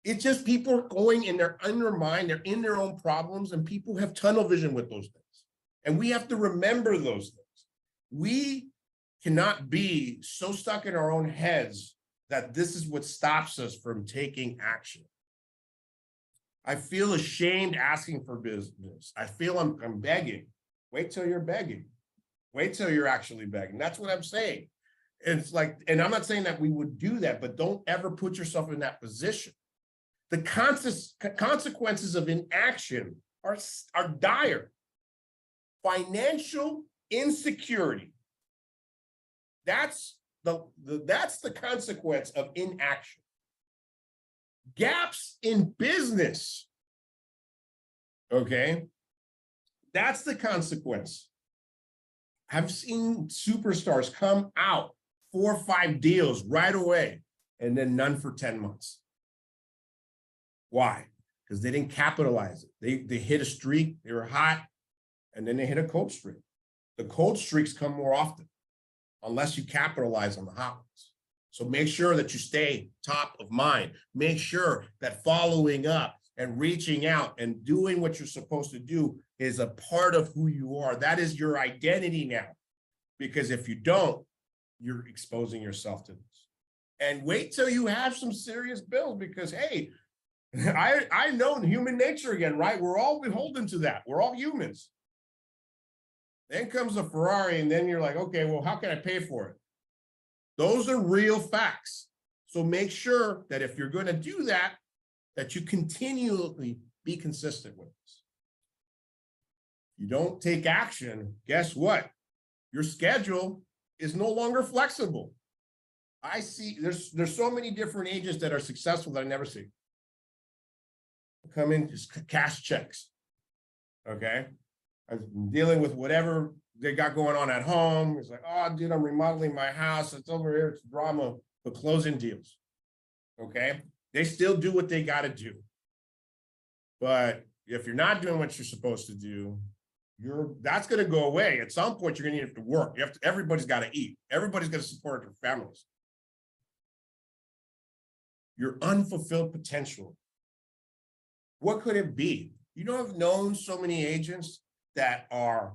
It's just people are going in their mind. They're in their own problems, and people have tunnel vision with those things. And we have to remember those things. We cannot be so stuck in our own heads that this is what stops us from taking action. I feel ashamed asking for business. I feel I'm begging. Wait till you're begging. Wait till you're actually begging. That's what I'm saying. It's like, and I'm not saying that we would do that, but don't ever put yourself in that position. The consequences of inaction are dire. Financial insecurity. That's the consequence of inaction. Gaps in business. Okay. That's the consequence. I've seen superstars come out 4 or 5 deals right away and then none for 10 months. Why? Because they didn't capitalize it. They hit a streak, they were hot, and then they hit a cold streak. The cold streaks come more often unless you capitalize on the hot ones. So make sure that you stay top of mind. Make sure that following up and reaching out and doing what you're supposed to do is a part of who you are. That is your identity now. Because if you don't, you're exposing yourself to this. And wait till you have some serious bills because, hey, I know human nature again, right? We're all beholden to that. We're all humans. Then comes a Ferrari and then you're like, okay, well, how can I pay for it? Those are real facts. So make sure that if you're going to do that, that you continually be consistent with this. If you don't take action, guess what? Your schedule is no longer flexible. I see there's so many different agents that are successful that I never see. Come in, just cash checks. Okay. I'm dealing with whatever they got going on at home. It's like, oh, dude, I'm remodeling my house. It's over here. It's drama, but closing deals. Okay. They still do what they got to do. But if you're not doing what you're supposed to do, that's going to go away. At some point, you're going to have to work. Everybody's got to eat. Everybody's got to support their families. Your unfulfilled potential. What could it be? You know, I've known so many agents that are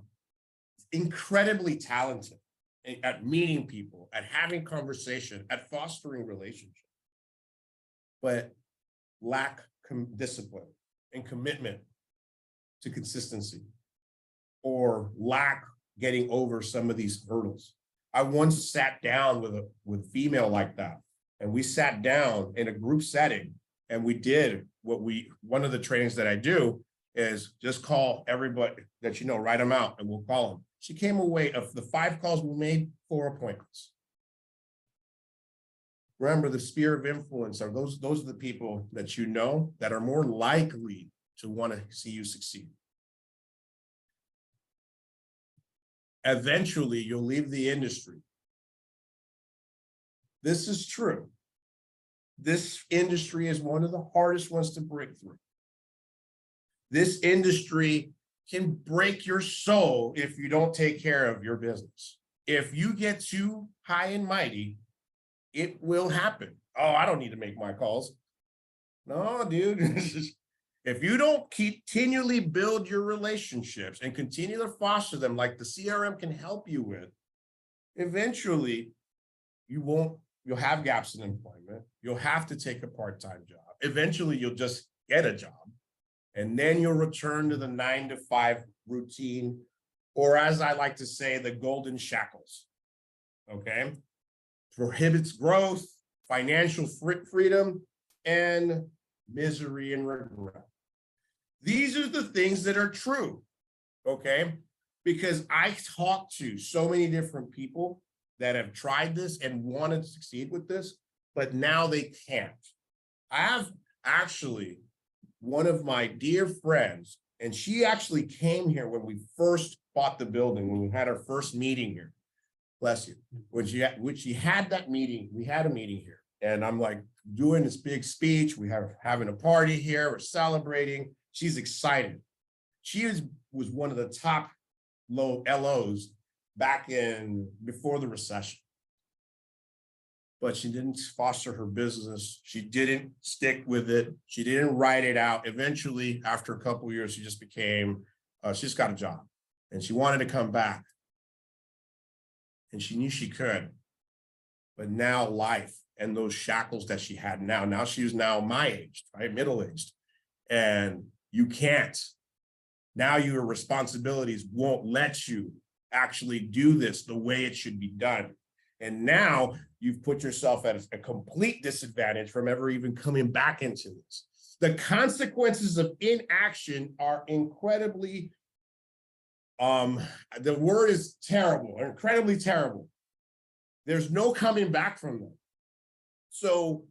incredibly talented at meeting people, at having conversation, at fostering relationships, but lack discipline and commitment to consistency, or lack getting over some of these hurdles. I once sat down with a female like that, and we sat down in a group setting, and we did one of the trainings that I do is just call everybody that you know, write them out, and we'll call them. She came away of the 5 calls we made, 4 appointments. Remember, the sphere of influence are those are the people that you know that are more likely to want to see you succeed. eventually you'll leave the industry. This is true. This industry is one of the hardest ones to break through. This industry can break your soul if you don't take care of your business. If you get too high and mighty, it will happen. Oh, I don't need to make my calls. No, dude. If you don't continually build your relationships and continue to foster them like the CRM can help you with, eventually you'll have gaps in employment. You'll have to take a part-time job. Eventually you'll just get a job. And then you'll return to the 9-to-5 routine, or as I like to say, the golden shackles, okay? Prohibits growth, financial freedom, and misery and regret. These are the things that are true, okay? Because I talk to so many different people that have tried this and wanted to succeed with this, but now they can't. I have actually one of my dear friends, and she actually came here when we first bought the building, when we had our first meeting here. Bless you. When she had that meeting, we had a meeting here, and I'm like doing this big speech. We have having a party here. We're celebrating. She's excited. She was one of the top low LOs back before the recession. But she didn't foster her business. She didn't stick with it. She didn't write it out. Eventually, after a couple of years, she just became, she just got a job and she wanted to come back. And she knew she could. But now life and those shackles that she had now she's now my age, right? Middle-aged. And you can't. Now your responsibilities won't let you actually do this the way it should be done. And now you've put yourself at a complete disadvantage from ever even coming back into this. The consequences of inaction are incredibly, the word is terrible, incredibly terrible. There's no coming back from them. So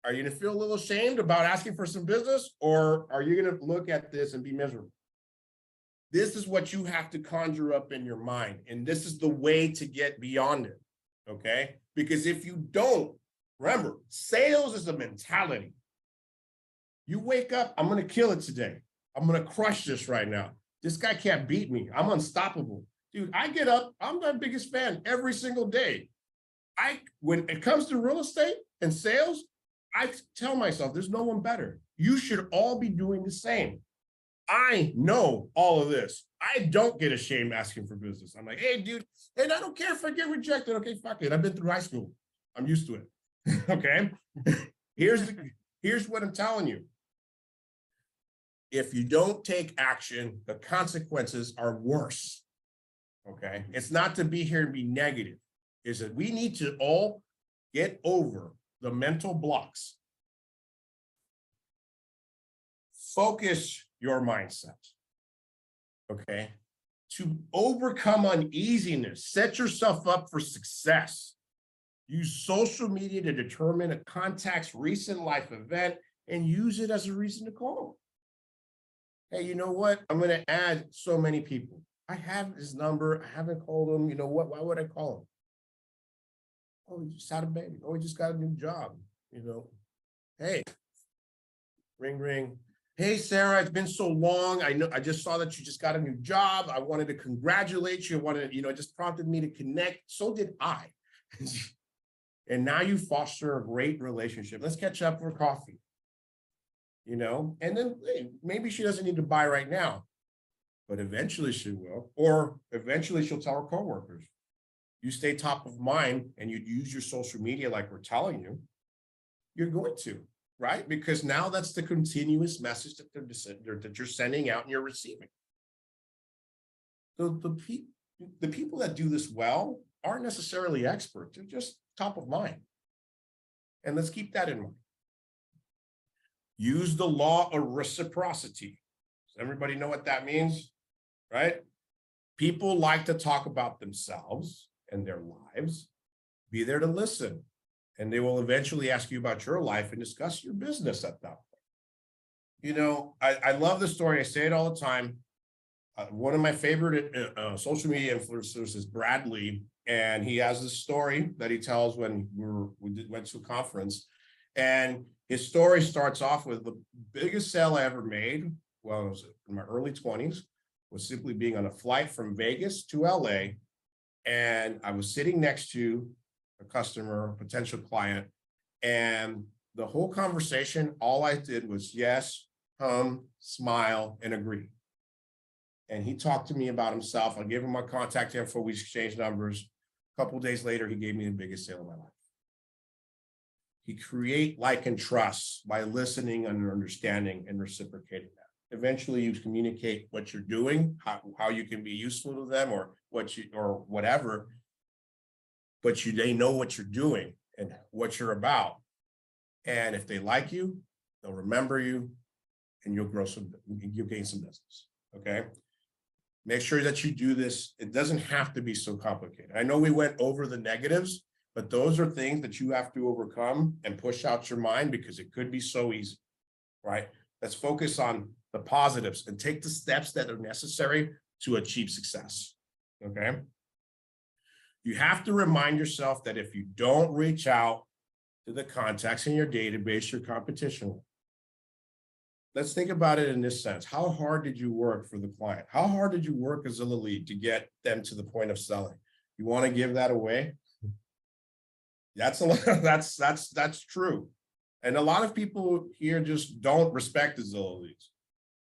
are you gonna feel a little ashamed about asking for some business, or are you gonna look at this and be miserable? This is what you have to conjure up in your mind. And this is the way to get beyond it. Okay, because if you don't, remember, sales is a mentality. You wake up, I'm going to kill it today. I'm going to crush this right now. This guy can't beat me. I'm unstoppable. Dude, I get up, I'm my biggest fan every single day. When it comes to real estate and sales, I tell myself there's no one better. You should all be doing the same. I know all of this. I don't get ashamed asking for business. I'm like, hey, dude, and I don't care if I get rejected. Okay, fuck it. I've been through high school. I'm used to it. Okay. Here's what I'm telling you. If you don't take action, the consequences are worse. Okay. It's not to be here and be negative. It's that we need to all get over the mental blocks. Focus your mindset, okay? To overcome uneasiness, set yourself up for success. Use social media to determine a contact's recent life event and use it as a reason to call. Hey, you know what? I'm gonna add so many people. I have his number, I haven't called him, you know what? Why would I call him? Oh, he just had a baby. Oh, he just got a new job, you know? Hey, ring, ring. Hey, Sarah, it's been so long. I just saw that you just got a new job. I wanted to congratulate you. It just prompted me to connect. So did I. And now you foster a great relationship. Let's catch up for coffee. And then hey, maybe she doesn't need to buy right now, but eventually she will, or eventually she'll tell her coworkers. You stay top of mind and you use your social media like we're telling you, you're going to. Right? Because now that's the continuous message that you're sending out and you're receiving. So the people that do this well aren't necessarily experts. They're just top of mind. And let's keep that in mind. Use the law of reciprocity. Does everybody know what that means? Right? People like to talk about themselves and their lives. Be there to listen. And they will eventually ask you about your life and discuss your business at that point. I love the story. I say it all the time. one of my favorite social media influencers is Bradley, and he has this story that he tells when went to a conference, and his story starts off with the biggest sale I ever made. Well, it was in my early 20s, was simply being on a flight from Vegas to LA, and I was sitting next to a customer, a potential client, and the whole conversation, all I did was yes, smile, and agree. And he talked to me about himself. I gave him my contact info. We exchanged numbers. A couple of days later, he gave me the biggest sale of my life. He create like and trust by listening and understanding and reciprocating that. Eventually, you communicate what you're doing, how you can be useful to them, or whatever. But they know what you're doing and what you're about. And if they like you, they'll remember you, and you'll gain some business. Okay. Make sure that you do this. It doesn't have to be so complicated. I know we went over the negatives, but those are things that you have to overcome and push out your mind, because it could be so easy, right? Let's focus on the positives and take the steps that are necessary to achieve success, okay? You have to remind yourself that if you don't reach out to the contacts in your database, your competition, let's think about it in this sense. How hard did you work for the client? How hard did you work as a lead to get them to the point of selling? You want to give that away? That's a lot. That's true. And a lot of people here just don't respect the Zillow leads.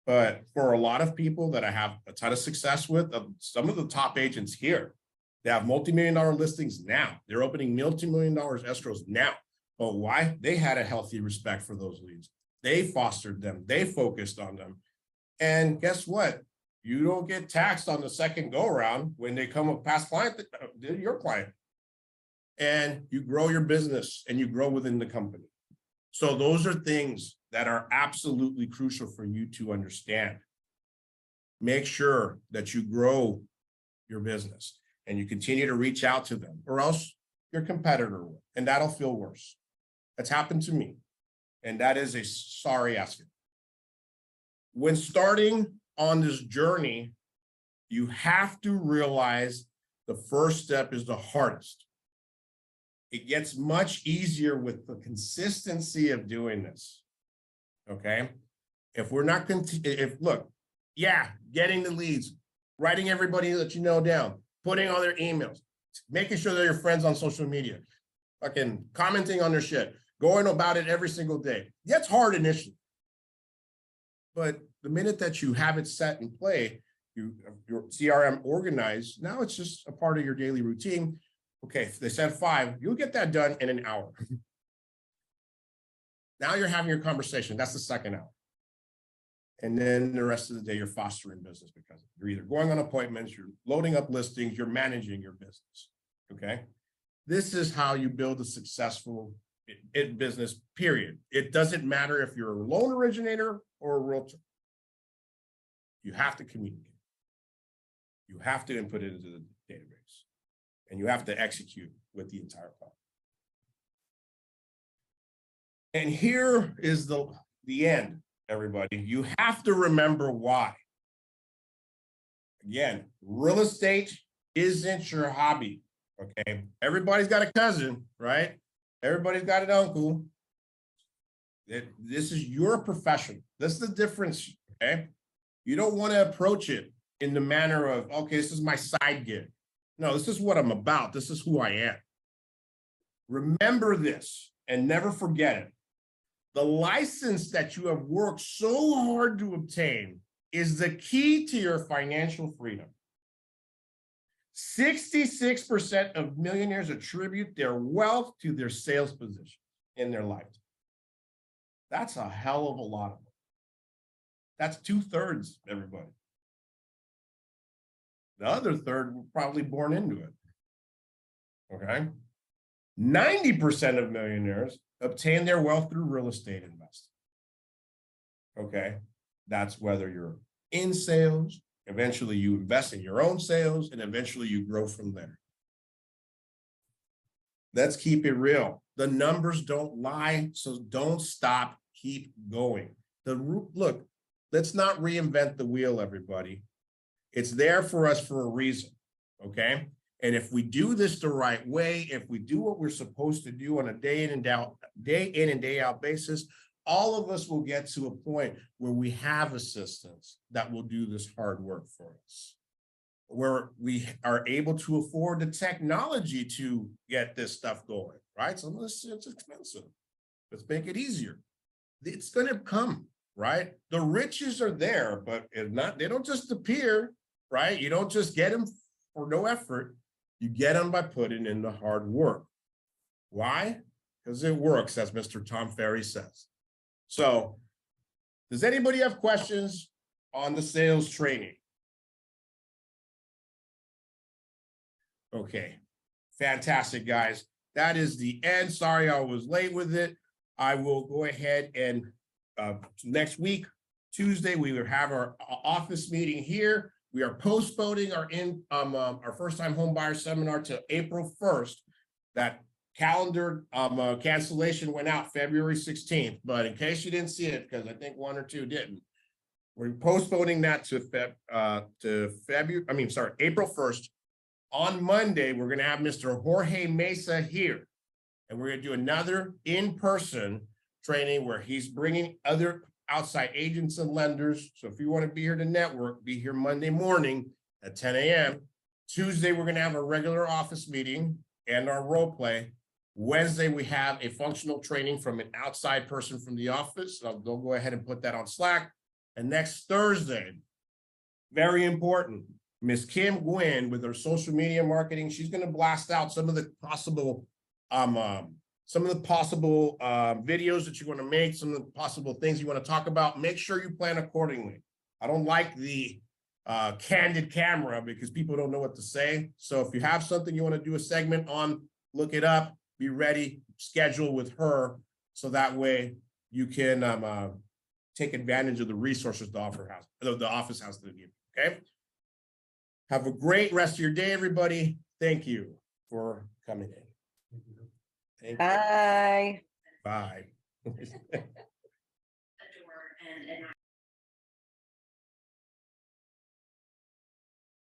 But for a lot of people that I have a ton of success with, some of the top agents here, they have multi-million-dollar listings now. They're opening multi-million-dollar escrows now. But why? They had a healthy respect for those leads. They fostered them. They focused on them. And guess what? You don't get taxed on the second go around when they come up past client, your client. And you grow your business and you grow within the company. So those are things that are absolutely crucial for you to understand. Make sure that you grow your business and you continue to reach out to them, or else your competitor will, and that'll feel worse. That's happened to me. And that is a sorry asking. When starting on this journey, you have to realize the first step is the hardest. It gets much easier with the consistency of doing this. Okay. If we're not, getting the leads, writing everybody that you know down, putting all their emails, making sure they're your friends on social media, fucking commenting on their shit, going about it every single day. That's hard initially. But the minute that you have it set in play, your CRM organized, now it's just a part of your daily routine. Okay, if they said 5, you'll get that done in an hour. Now you're having your conversation. That's the second hour. And then the rest of the day, you're fostering business because you're either going on appointments, you're loading up listings, you're managing your business. Okay. This is how you build a successful business, period. It doesn't matter if you're a loan originator or a realtor. You have to communicate. You have to input it into the database. And you have to execute with the entire plan. And here is the end, everybody. You have to remember why. Again, real estate isn't your hobby, okay? Everybody's got a cousin, right? Everybody's got an uncle. This is your profession. This is the difference, okay? You don't want to approach it in the manner of, okay, this is my side gig. No, this is what I'm about. This is who I am. Remember this and never forget it. The license that you have worked so hard to obtain is the key to your financial freedom. 66% of millionaires attribute their wealth to their sales position in their lifetime. That's a hell of a lot of them. That's 2/3, everybody. The other third were probably born into it. Okay. 90% of millionaires obtain their wealth through real estate investing. Okay. That's whether you're in sales, eventually you invest in your own sales, and eventually you grow from there. Let's keep it real. The numbers don't lie, so don't stop. Keep going. Look, let's not reinvent the wheel, everybody. It's there for us for a reason, okay? And if we do this the right way, if we do what we're supposed to do on a day in and day out basis, all of us will get to a point where we have assistants that will do this hard work for us, where we are able to afford the technology to get this stuff going, right? Some of this it's expensive. Let's make it easier. It's going to come, right? The riches are there, but they don't just appear, right? You don't just get them for no effort. You get them by putting in the hard work. Why? Because it works, as Mr. Tom Ferry says. So, does anybody have questions on the sales training? Okay, fantastic, guys. That is the end. Sorry I was late with it. I will go ahead and next week, Tuesday, we will have our office meeting here. We are postponing our first-time home buyer seminar to April 1st. That calendar cancellation went out February 16th, but in case you didn't see it, because I think one or two didn't, we're postponing that to April 1st. On Monday, we're going to have Mr. Jorge Mesa here, and we're going to do another in-person training where he's bringing other outside agents and lenders. So if you want to be here to network, be here Monday morning at 10 a.m. Tuesday, we're going to have a regular office meeting and our role play. Wednesday, we have a functional training from an outside person from the office. So they'll go ahead and put that on Slack. And next Thursday, very important, Miss Kim Gwynn with her social media marketing, she's going to blast out some of the possible videos that you want to make, some of the possible things you want to talk about. Make sure you plan accordingly. I don't like the candid camera because people don't know what to say. So if you have something you want to do a segment on, look it up, be ready, schedule with her. So that way you can take advantage of the resources the office has to give. Okay. Have a great rest of your day, everybody. Thank you for coming in. Thank you. Bye. Bye.